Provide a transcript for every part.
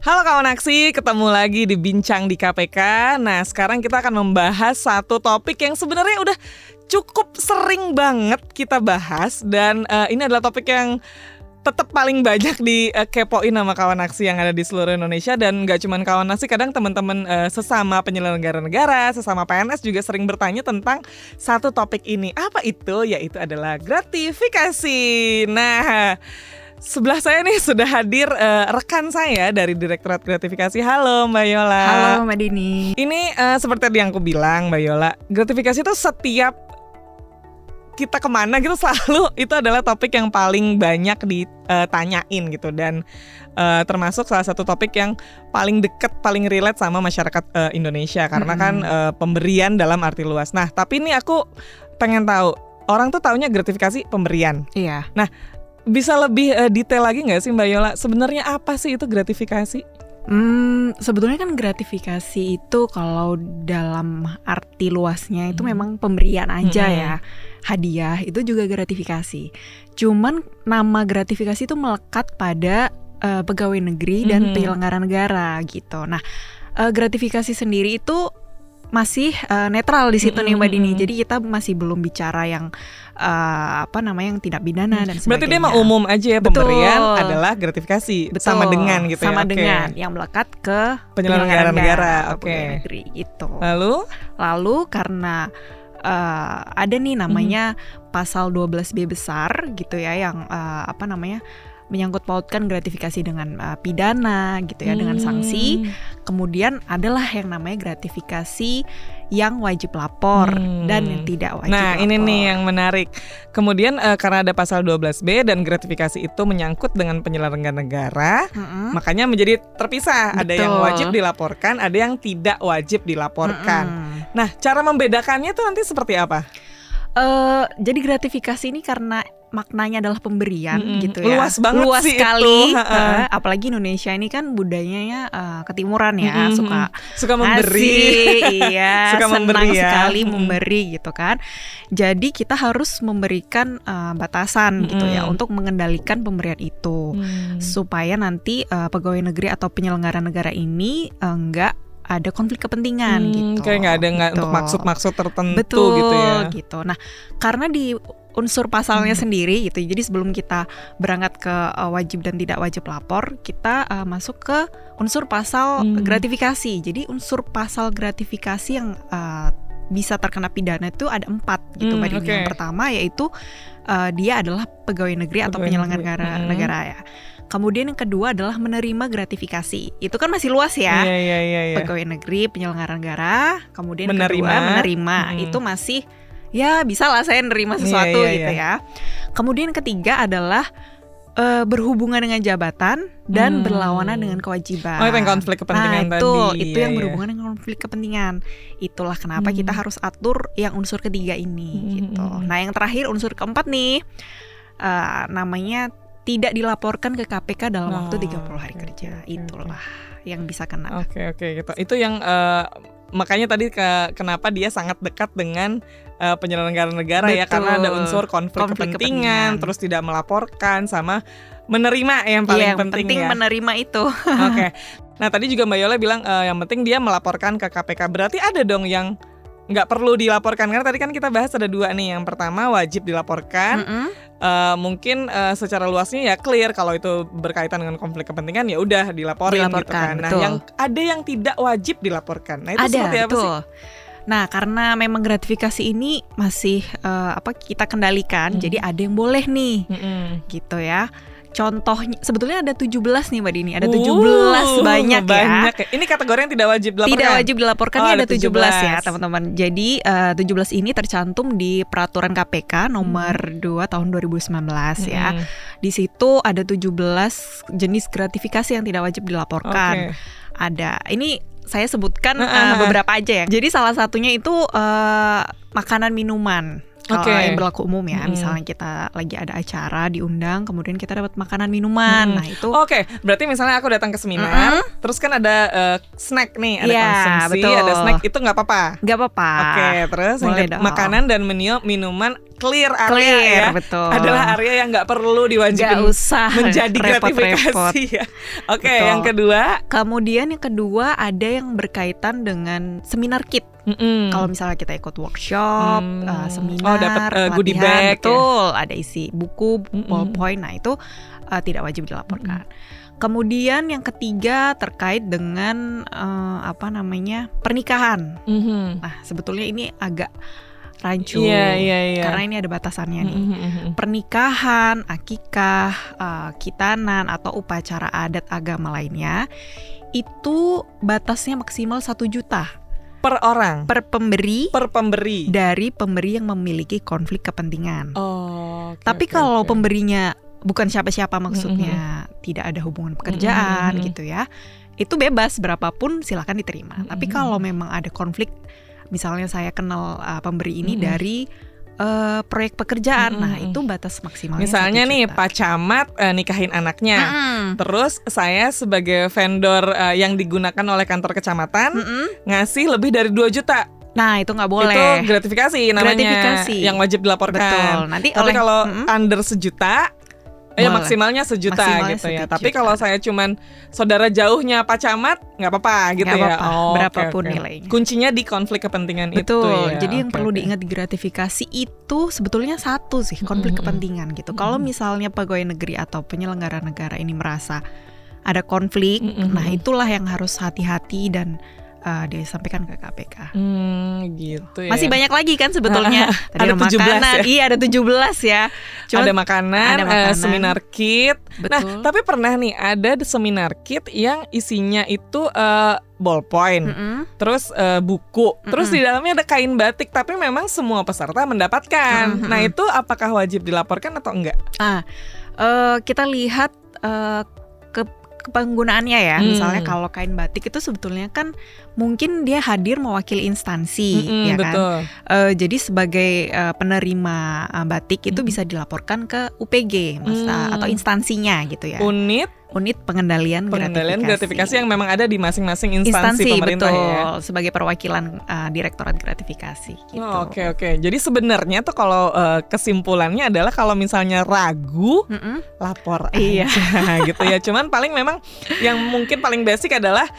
Halo kawan aksi, ketemu lagi di Bincang di KPK. Nah, sekarang kita akan membahas satu topik yang sebenarnya udah cukup sering banget kita bahas. Dan ini adalah topik yang tetap paling banyak dikepoin sama kawan aksi yang ada di seluruh Indonesia. Dan gak cuma kawan aksi, kadang teman-teman sesama penyelenggara negara, sesama PNS juga sering bertanya tentang satu topik ini. Apa itu? Yaitu adalah gratifikasi. Nah, sebelah saya nih sudah hadir rekan saya dari Direktorat Gratifikasi. Halo Mbak Yola. Halo Mbak Dini. Ini seperti yang aku bilang Mbak Yola, gratifikasi itu setiap kita kemana gitu selalu itu adalah topik yang paling banyak ditanyain gitu. Dan termasuk salah satu topik yang paling deket, paling relate sama masyarakat Indonesia. Karena kan pemberian dalam arti luas. Nah tapi ini aku pengen tahu, orang tuh taunya gratifikasi pemberian. Iya. Nah, bisa lebih detail lagi nggak sih Mbak Yola? Sebenarnya apa sih itu gratifikasi? Sebetulnya kan gratifikasi itu kalau dalam arti luasnya itu memang pemberian aja ya. Hadiah itu juga gratifikasi. Cuman nama gratifikasi itu melekat pada pegawai negeri dan penyelenggara negara gitu. Nah, gratifikasi sendiri itu masih netral di situ nih Mbak Dini. Jadi kita masih belum bicara yang yang tindak pidana dan sebagainya. Berarti dia mah umum aja ya. Betul. Pemberian adalah gratifikasi. Betul. Sama dengan gitu sama ya. dengan yang melekat ke penyelenggara negara. Pegawai negeri gitu. Lalu karena ada nih namanya pasal 12B besar gitu ya, yang menyangkut pautkan gratifikasi dengan pidana gitu ya, dengan sanksi. Kemudian adalah yang namanya gratifikasi yang wajib lapor dan yang tidak wajib lapor. Nah ini nih yang menarik. Kemudian karena ada pasal 12B dan gratifikasi itu menyangkut dengan penyelenggara negara, makanya menjadi terpisah. Betul. Ada yang wajib dilaporkan, ada yang tidak wajib dilaporkan. Nah cara membedakannya tuh nanti seperti apa? Jadi gratifikasi ini karena maknanya adalah pemberian gitu ya. Luas banget luas sih sekali. itu. Apalagi Indonesia ini kan budayanya ketimuran ya, suka memberi. Iya, suka senang memberi ya. sekali memberi gitu kan. Jadi kita harus memberikan batasan gitu ya untuk mengendalikan pemberian itu, supaya nanti pegawai negeri atau penyelenggara negara ini enggak ada konflik kepentingan gitu. Kayak nggak ada gitu. untuk maksud-maksud tertentu. Betul, gitu ya. Gitu. Nah, karena di unsur pasalnya sendiri gitu. Jadi sebelum kita berangkat ke wajib dan tidak wajib lapor, kita masuk ke unsur pasal gratifikasi. Jadi unsur pasal gratifikasi yang bisa terkena pidana itu ada 4 gitu Mbak Dini. Yang pertama yaitu dia adalah pegawai negeri atau penyelenggara negara ya. Kemudian yang kedua adalah menerima gratifikasi. Itu kan masih luas ya. Iya. Pegawai negeri, penyelenggara negara. Kemudian menerima. kedua itu masih ya bisa lah saya nerima sesuatu gitu ya. Kemudian yang ketiga adalah berhubungan dengan jabatan dan berlawanan dengan kewajiban. Itu yang konflik kepentingan tadi. Itu yang berhubungan dengan konflik kepentingan. Itulah kenapa kita harus atur yang unsur ketiga ini gitu. Nah yang terakhir unsur keempat nih namanya tidak dilaporkan ke KPK dalam waktu 30 hari kerja. Itulah yang bisa kena. Oke gitu. Itu yang makanya tadi kenapa dia sangat dekat dengan penyelenggara negara. Betul. Ya karena ada unsur konflik kepentingan, terus tidak melaporkan sama menerima yang paling penting ya. Menerima itu. Oke. Nah tadi juga Mbak Yola bilang yang penting dia melaporkan ke KPK. Berarti ada dong yang nggak perlu dilaporkan, karena tadi kan kita bahas ada 2 nih. Yang pertama wajib dilaporkan. Mungkin secara luasnya ya clear kalau itu berkaitan dengan konflik kepentingan ya udah dilaporin gitu kan. Nah yang ada yang tidak wajib dilaporkan. Nah itu seperti apa sih? Nah karena memang gratifikasi ini masih kita kendalikan, jadi ada yang boleh nih gitu ya. Contohnya sebetulnya ada 17 nih Mbak Dini. Ada 17 banyak ya. Ini kategori yang tidak wajib dilaporkan. Tidak wajib dilaporkan ada 17 ya teman-teman. Jadi 17 ini tercantum di Peraturan KPK nomor 2 tahun 2019 ya. Di situ ada 17 jenis gratifikasi yang tidak wajib dilaporkan. Ada. Ini saya sebutkan beberapa aja ya. Jadi salah satunya itu makanan minuman. Kalau Oke. yang berlaku umum ya, misalnya kita lagi ada acara diundang, kemudian kita dapat makanan minuman. Nah itu Oke, berarti misalnya aku datang ke seminar, terus kan ada snack nih, ada Iya, konsumsi, betul. ada snack, itu nggak apa-apa. nggak apa-apa. Oke, terus yang Boleh dong. makanan dan minuman clear area Clear, ya. betul. Adalah area yang nggak perlu diwajibkan Nggak usah menjadi repot-repot. gratifikasi ya. Oke, Betul. yang kedua, Kemudian yang kedua ada yang berkaitan dengan seminar kit. Kalau misalnya kita ikut workshop, seminar, dapat goodie pelatihan, bag ya. betul, ada isi buku, ballpoint. Nah itu tidak wajib dilaporkan. Kemudian yang ketiga terkait dengan pernikahan. Nah sebetulnya ini agak rancu, Iya. karena ini ada batasannya nih. Pernikahan, akikah, khitanan atau upacara adat agama lainnya itu batasnya maksimal 1 juta per orang, per pemberi per pemberi. dari pemberi yang memiliki konflik kepentingan. Oh, oke, Tapi oke, kalau oke. pemberinya bukan siapa-siapa, maksudnya tidak ada hubungan pekerjaan gitu ya, itu bebas berapapun silakan diterima. Tapi kalau memang ada konflik, misalnya saya kenal pemberi ini dari proyek pekerjaan, nah itu batas maksimalnya Misalnya 1 nih juta. Pak Camat nikahin anaknya, terus saya sebagai vendor yang digunakan oleh kantor kecamatan ngasih lebih dari 2 juta. Nah itu nggak boleh. Itu gratifikasi namanya, Gratifikasi. yang wajib dilaporkan. Betul. Nanti Tapi oleh- kalau under 1 juta, ya Boleh. maksimalnya 1 juta Maksimalnya gitu ya. 1 Tapi juta. kalau saya cuman saudara jauhnya Pak Camat, nggak apa-apa gitu Nggak ya. apa-apa, Oh, berapapun oke. nilainya. Kuncinya di konflik kepentingan itu Betul. ya. Jadi yang Oke, perlu oke. diingat di gratifikasi itu sebetulnya satu sih, konflik kepentingan gitu. Kalau misalnya pegawai negeri atau penyelenggara negara ini merasa ada konflik, nah itulah yang harus hati-hati dan disampaikan ke KPK. Gitu ya. Masih banyak lagi kan sebetulnya. Ada Tadi 17 makanan, ya? Iya ada 17 ya. Cuman ada makanan, ada makanan. seminar kit. Nah, Betul. tapi pernah nih ada seminar kit yang isinya itu ballpoint, terus buku, terus di dalamnya ada kain batik. Tapi memang semua peserta mendapatkan. Nah, itu apakah wajib dilaporkan atau enggak? Kita lihat penggunaannya ya. Misalnya kalau kain batik itu sebetulnya kan mungkin dia hadir mewakili instansi, ya kan. Betul. Jadi sebagai penerima batik itu bisa dilaporkan ke UPG atau instansinya gitu ya. Unit pengendalian gratifikasi yang memang ada di masing-masing instansi pemerintah betul, ya. sebagai perwakilan Direktorat Gratifikasi gitu. Oh, oke. Jadi sebenarnya tuh kalau kesimpulannya adalah kalau misalnya ragu, lapor Iya. aja gitu ya. Cuman paling memang yang mungkin paling basic adalah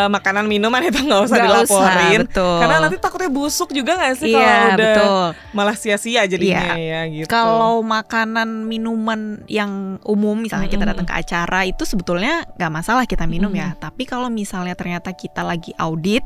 makanan minuman itu nggak usah Nggak dilaporin, usah, betul. karena nanti takutnya busuk juga nggak sih Iya, kalau udah betul. malah sia-sia jadinya ya gitu. Kalau makanan minuman yang umum misalnya kita datang ke acara itu sebetulnya nggak masalah kita minum ya. Tapi kalau misalnya ternyata kita lagi audit,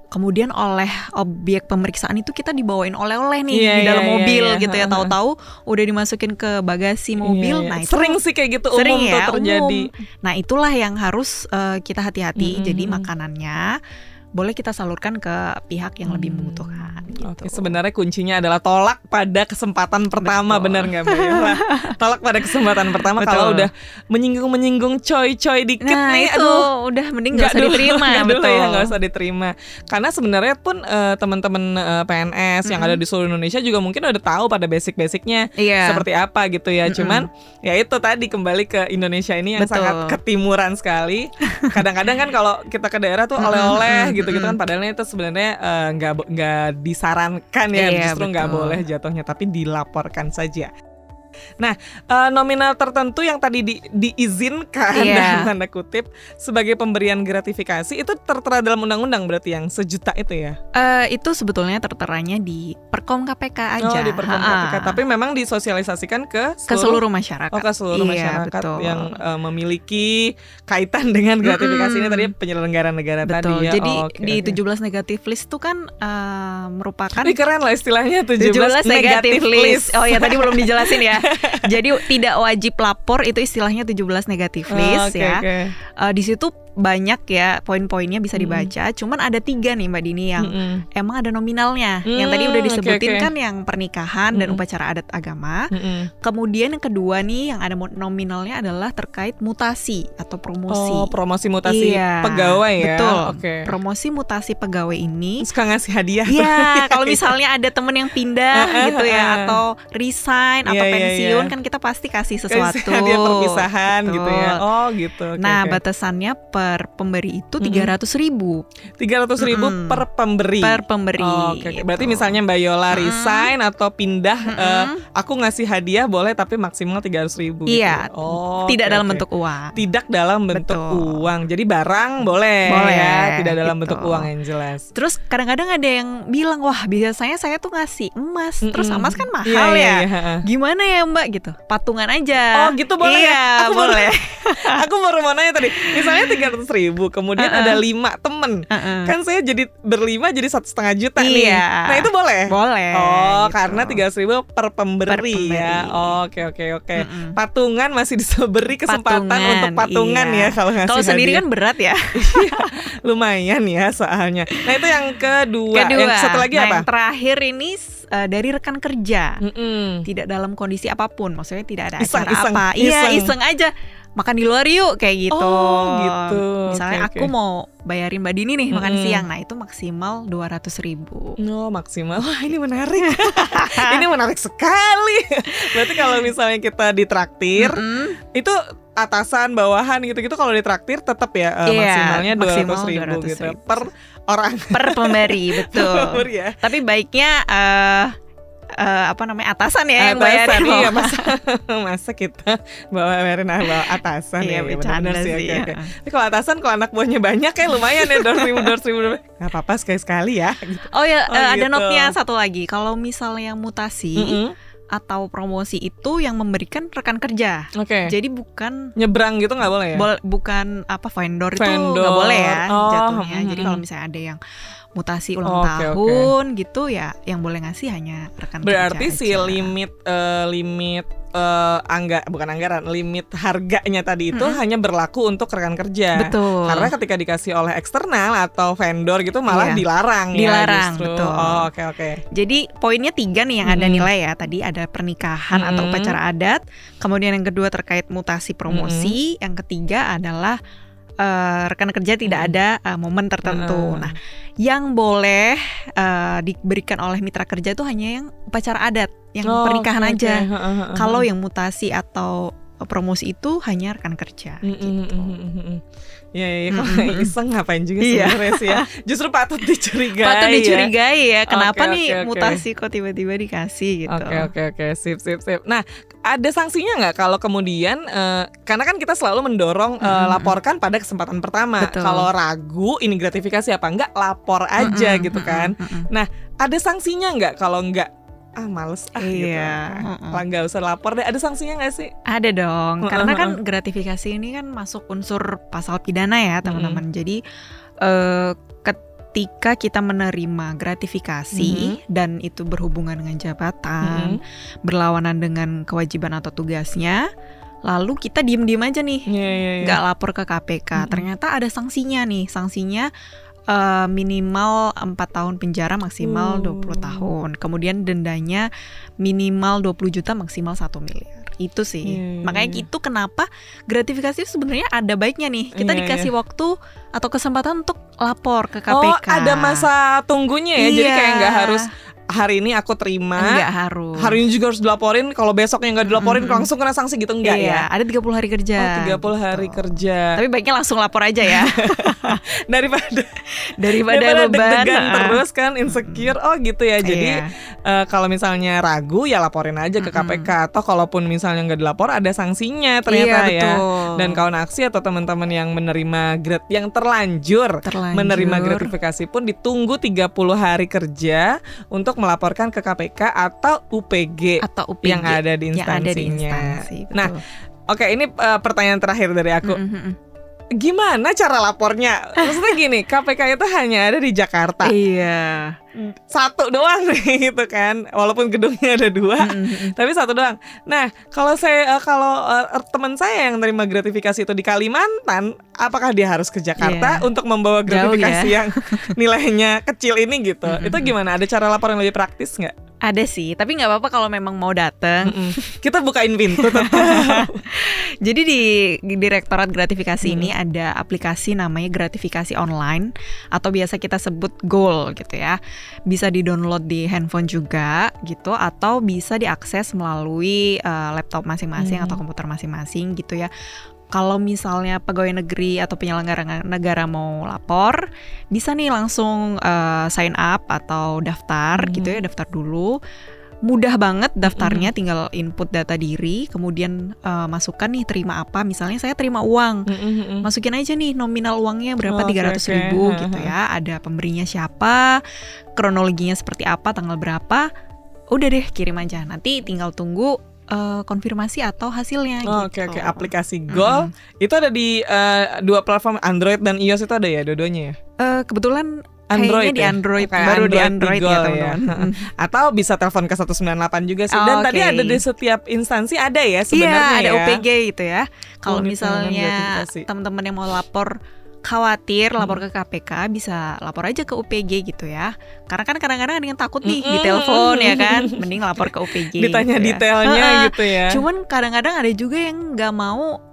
kemudian oleh objek pemeriksaan itu kita dibawain oleh-oleh nih Iya, di dalam iya, mobil iya. gitu ya. Tahu-tahu udah dimasukin ke bagasi mobil. Iya. Nah itu Sering sih kayak gitu, sering umum ya, tuh terjadi. umum. Nah itulah yang harus kita hati-hati. Jadi makanannya boleh kita salurkan ke pihak yang lebih membutuhkan gitu. Oke, sebenarnya kuncinya adalah tolak pada kesempatan pertama, Betul. benar nggak Mbak Yola? Tolak pada kesempatan pertama. Betul. Kalau udah menyinggung coy dikit Nah nih, itu udah mending nggak usah diterima. nggak dulu betul. ya, nggak usah diterima. Karena sebenarnya pun teman-teman PNS yang ada di seluruh Indonesia juga mungkin udah tahu pada basic-basicnya Iya. seperti apa gitu ya. Cuman ya itu tadi kembali ke Indonesia ini yang Betul. sangat ketimuran sekali. Kadang-kadang kan kalau kita ke daerah tuh oleh-oleh gitu-gitu kan, padahal itu sebenarnya nggak disarankan ya, Iya, justru nggak betul. boleh jatuhnya, tapi dilaporkan saja. Nah, nominal tertentu yang tadi diizinkan Iya. dalam tanda kutip sebagai pemberian gratifikasi itu tertera dalam undang-undang, berarti yang 1 juta itu ya? Itu sebetulnya terteranya di Perkom KPK aja. Oh, di Perkom KPK. Tapi memang disosialisasikan ke seluruh masyarakat. Oh, ke seluruh Iya, masyarakat betul. yang memiliki kaitan dengan gratifikasi ini tadi penyelenggara negara Betul. tadi ya. Jadi Oh, oke, di oke. 17 negatif list itu kan merupakan Ini keren lah istilahnya 17 negatif list. Oh ya tadi belum dijelasin ya. Jadi tidak wajib lapor itu istilahnya 17 negatif list Oke, ya. oke. Di situ banyak ya poin-poinnya bisa dibaca. Cuman ada 3 nih Mbak Dini yang emang ada nominalnya. Yang tadi udah disebutin kan yang pernikahan dan upacara adat agama. Kemudian yang kedua nih yang ada nominalnya adalah terkait mutasi atau promosi. Oh, promosi mutasi pegawai ya. Betul. Promosi mutasi pegawai ini suka ngasih hadiah. Iya, kalau misalnya ada temen yang pindah gitu ya, atau resign atau pensiun kan kita pasti kasih sesuatu. Hadiah perpisahan gitu ya. Oh gitu. Nah, batasannya per pemberi itu 300.000. 300.000 per pemberi. Per pemberi. Oh, gitu. Berarti misalnya Mbak Yola resign atau pindah, aku ngasih hadiah boleh tapi maksimal 300.000 gitu. Iya. Oh, tidak dalam bentuk uang. Tidak dalam bentuk uang. Jadi barang boleh ya, tidak dalam bentuk uang yang jelas. Terus kadang-kadang ada yang bilang, wah biasanya saya tuh ngasih emas, terus emas kan mahal ya. Gimana ya Mbak gitu? Patungan aja. Oh gitu boleh. Iya, aku boleh. Aku baru mau nanya tadi. Misalnya 300.000, kemudian ada 5 temen. Kan saya jadi berlima jadi 1,5 juta nih. Nah itu boleh? Boleh. Oh gitu. karena 300.000 per pemberi ya. Oke. Patungan masih diberi kesempatan untuk patungan ya kalau ngasih Kalau sendiri hadiah. kan berat ya. Lumayan ya soalnya. Nah itu yang kedua. Yang satu lagi apa? Yang terakhir ini dari rekan kerja. Tidak dalam kondisi apapun. Maksudnya tidak ada acara apa. Iya, iseng aja. Makan di luar yuk kayak gitu. Oh gitu. Misalnya aku mau bayarin Mbak Dini nih makan siang. Nah itu maksimal 200.000. Oh maksimal. Wah ini menarik. Ini menarik sekali. Berarti kalau misalnya kita ditraktir, itu atasan, bawahan gitu-gitu kalau ditraktir tetap ya maksimalnya 200.000 gitu per orang. Per pemberi, betul. Ya. Tapi baiknya atasan ya yang bayarin. Iya, masa kita bayarin atasan ya, benar sih. Okay. Tapi kalau atasan, kalau anak buahnya banyak kayak lumayan ya 200.000. Nggak apa-apa sekali-sekali ya. Gitu. Oh ya, ada note-nya satu lagi. Kalau misalnya mutasi atau promosi itu yang memberikan rekan kerja. Jadi bukan nyebrang gitu nggak boleh ya? Bukan vendor itu nggak boleh ya jatuhnya. Jadi kalau misalnya ada yang mutasi ulang tahun gitu ya, yang boleh ngasih hanya rekan kerja. Berarti si limit limit harganya tadi itu hanya berlaku untuk rekan kerja. Betul. Karena ketika dikasih oleh eksternal atau vendor gitu malah dilarang ya justru. Betul. Oh, oke. Jadi poinnya 3 nih yang ada nilai ya. Tadi ada pernikahan atau upacara adat. Kemudian yang kedua terkait mutasi promosi. Yang ketiga adalah rekan kerja tidak ada momen tertentu. Nah, yang boleh diberikan oleh mitra kerja itu hanya yang upacara adat, yang pernikahan aja. Kalau yang mutasi atau promosi itu hanya rekan kerja. Gitu. Ya, kalau iseng ngapain juga sebenarnya sih ya. Justru patut dicurigai ya. Kenapa nih mutasi kok tiba-tiba dikasih gitu. Oke. Sip. Nah, ada sanksinya nggak kalau kemudian karena kan kita selalu mendorong laporkan pada kesempatan pertama. Kalau ragu ini gratifikasi apa enggak, lapor aja gitu kan. Nah, ada sanksinya nggak kalau nggak? Males gitu. Lah nggak usah lapor deh. Ada sanksinya nggak sih? Ada dong. Karena kan gratifikasi ini kan masuk unsur pasal pidana ya teman-teman. Jadi ketika kita menerima gratifikasi dan itu berhubungan dengan jabatan, berlawanan dengan kewajiban atau tugasnya, lalu kita diem-diem aja nih, nggak lapor ke KPK. Ternyata ada sanksinya nih. Sanksinya minimal 4 tahun penjara, maksimal 20 tahun. Kemudian dendanya minimal 20 juta, maksimal 1 miliar. Itu sih. Makanya itu kenapa gratifikasi sebenarnya ada baiknya nih. Kita dikasih waktu atau kesempatan untuk lapor ke KPK. Oh, ada masa tunggunya ya. Jadi kayak nggak harus hari ini aku terima. Enggak harus. Hari ini juga harus dilaporin. Kalau besoknya nggak dilaporin langsung kena sanksi gitu, enggak ya? Ada 30 hari kerja. 30 hari kerja. Tapi baiknya langsung lapor aja ya. daripada beban deg-degan terus kan, insecure. Oh gitu ya. Jadi kalau misalnya ragu ya laporin aja ke KPK. Atau kalaupun misalnya nggak dilapor ada sanksinya ternyata ya. Dan kawan aksi atau teman-teman yang menerima yang terlanjur menerima gratifikasi pun ditunggu 30 hari kerja untuk melaporkan ke KPK atau UPG yang ada di instansinya. Nah, oke, ini pertanyaan terakhir dari aku. Gimana cara lapornya? Maksudnya gini, KPK itu hanya ada di Jakarta. Iya. satu doang nih gitu kan, walaupun gedungnya ada 2 tapi satu doang. Nah kalau teman saya yang terima gratifikasi itu di Kalimantan, apakah dia harus ke Jakarta untuk membawa gratifikasi yang nilainya kecil ini gitu? Itu gimana? Ada cara lapor yang lebih praktis nggak? Ada sih, tapi nggak apa-apa kalau memang mau datang. Kita bukain pintu tetap. Jadi di Direktorat Gratifikasi ini ada aplikasi namanya Gratifikasi Online atau biasa kita sebut Goal gitu ya. Bisa di-download di handphone juga gitu, atau bisa diakses melalui laptop masing-masing atau komputer masing-masing gitu ya. Kalau misalnya pegawai negeri atau penyelenggara negara mau lapor, bisa nih langsung sign up atau daftar gitu ya, daftar dulu. Mudah banget daftarnya, tinggal input data diri, kemudian masukkan nih terima apa. Misalnya saya terima uang, masukin aja nih nominal uangnya berapa, 300.000 gitu ya. Ada pemberinya siapa, kronologinya seperti apa, tanggal berapa. Udah deh, kirim aja. Nanti tinggal tunggu konfirmasi atau hasilnya gitu. Oke. Aplikasi Goal itu ada di 2 platform, Android dan iOS itu ada ya, dua-duanya ya? Kebetulan Android kayaknya di Android, Kayak baru di Android Goal ya teman-teman. Atau bisa telepon ke 198 juga sih. Dan tadi ada di setiap instansi ada ya sebenarnya. Iya, ada ya. OPG gitu ya. Kalau Unit misalnya gratifikasi. teman-teman yang mau lapor khawatir lapor ke KPK, bisa lapor aja ke UPG gitu ya. Karena kan kadang-kadang ada yang takut nih di telepon ya kan, mending lapor ke UPG. Ditanya gitu ya. detailnya gitu ya. Cuman kadang-kadang ada juga yang nggak mau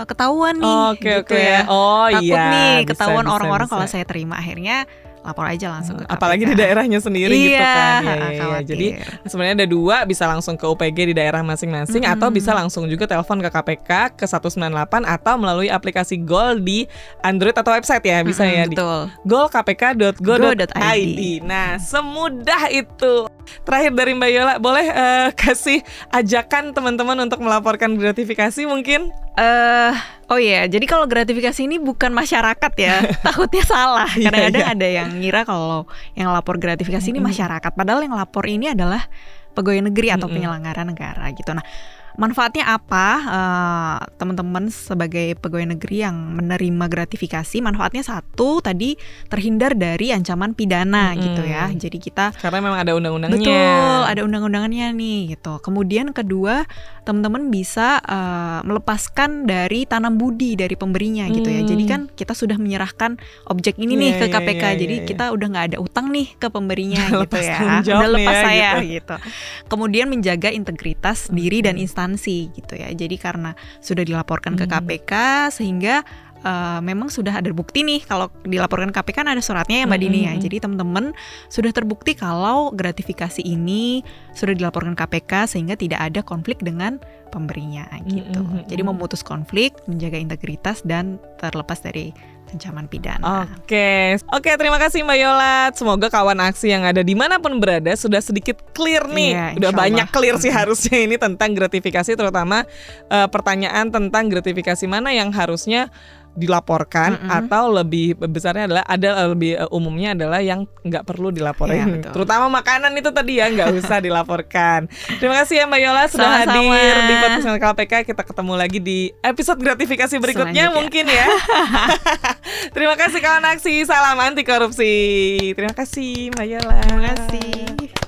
ketahuan nih gitu ya. Takut nih ketahuan orang-orang kalau saya terima, akhirnya lapor aja langsung ke KPK. Apalagi di daerahnya sendiri gitu kan. Iya. Jadi sebenarnya ada 2, bisa langsung ke UPG di daerah masing-masing atau bisa langsung juga telepon ke KPK ke 198 atau melalui aplikasi Goal di Android atau website ya, bisa ya betul. di goalkpk.go.id. Nah, semudah itu. Terakhir dari Mbak Yola, boleh kasih ajakan teman-teman untuk melaporkan gratifikasi mungkin? Oh iya, jadi kalau gratifikasi ini bukan masyarakat ya, takutnya salah. Kadang-kadang ada yang ngira kalau yang lapor gratifikasi ini masyarakat, padahal yang lapor ini adalah pegawai negeri atau penyelenggara negara gitu. Nah, manfaatnya apa? Teman-teman sebagai pegawai negeri yang menerima gratifikasi, manfaatnya satu tadi, terhindar dari ancaman pidana gitu ya. Jadi kita, karena memang ada undang-undangnya. betul, ada undang-undangannya nih gitu. Kemudian kedua, teman-teman bisa melepaskan dari tanam budi dari pemberinya gitu ya. Jadi kan kita sudah menyerahkan objek ini nih ke KPK. Jadi kita udah nggak ada utang nih ke pemberinya gitu ya. Udah lepas saya gitu. Kemudian menjaga integritas diri dan instansi gitu ya. Jadi karena sudah dilaporkan ke KPK, sehingga memang sudah ada bukti nih. Kalau dilaporkan KPK kan ada suratnya ya Mbak Dini ya. Jadi teman-teman sudah terbukti kalau gratifikasi ini sudah dilaporkan KPK, sehingga tidak ada konflik dengan pemberinya gitu. Jadi memutus konflik, menjaga integritas, dan terlepas dari ancaman pidana. Oke, terima kasih Mbak Yola. Semoga kawan aksi yang ada dimanapun berada sudah sedikit clear nih. Iya, udah banyak insyaallah. clear sih harusnya ini tentang gratifikasi, terutama pertanyaan tentang gratifikasi mana yang harusnya dilaporkan atau lebih besarnya adalah lebih umumnya adalah yang nggak perlu dilaporin. Iya, Terutama makanan itu tadi ya nggak usah dilaporkan. Terima kasih ya Mbak Yola sudah Sama-sama. hadir di podcast KPK. Kita ketemu lagi di episode gratifikasi berikutnya Selanjutnya. mungkin ya. Terima kasih kawan aksi, salam anti korupsi. Terima kasih Mbak Yola. Terima kasih.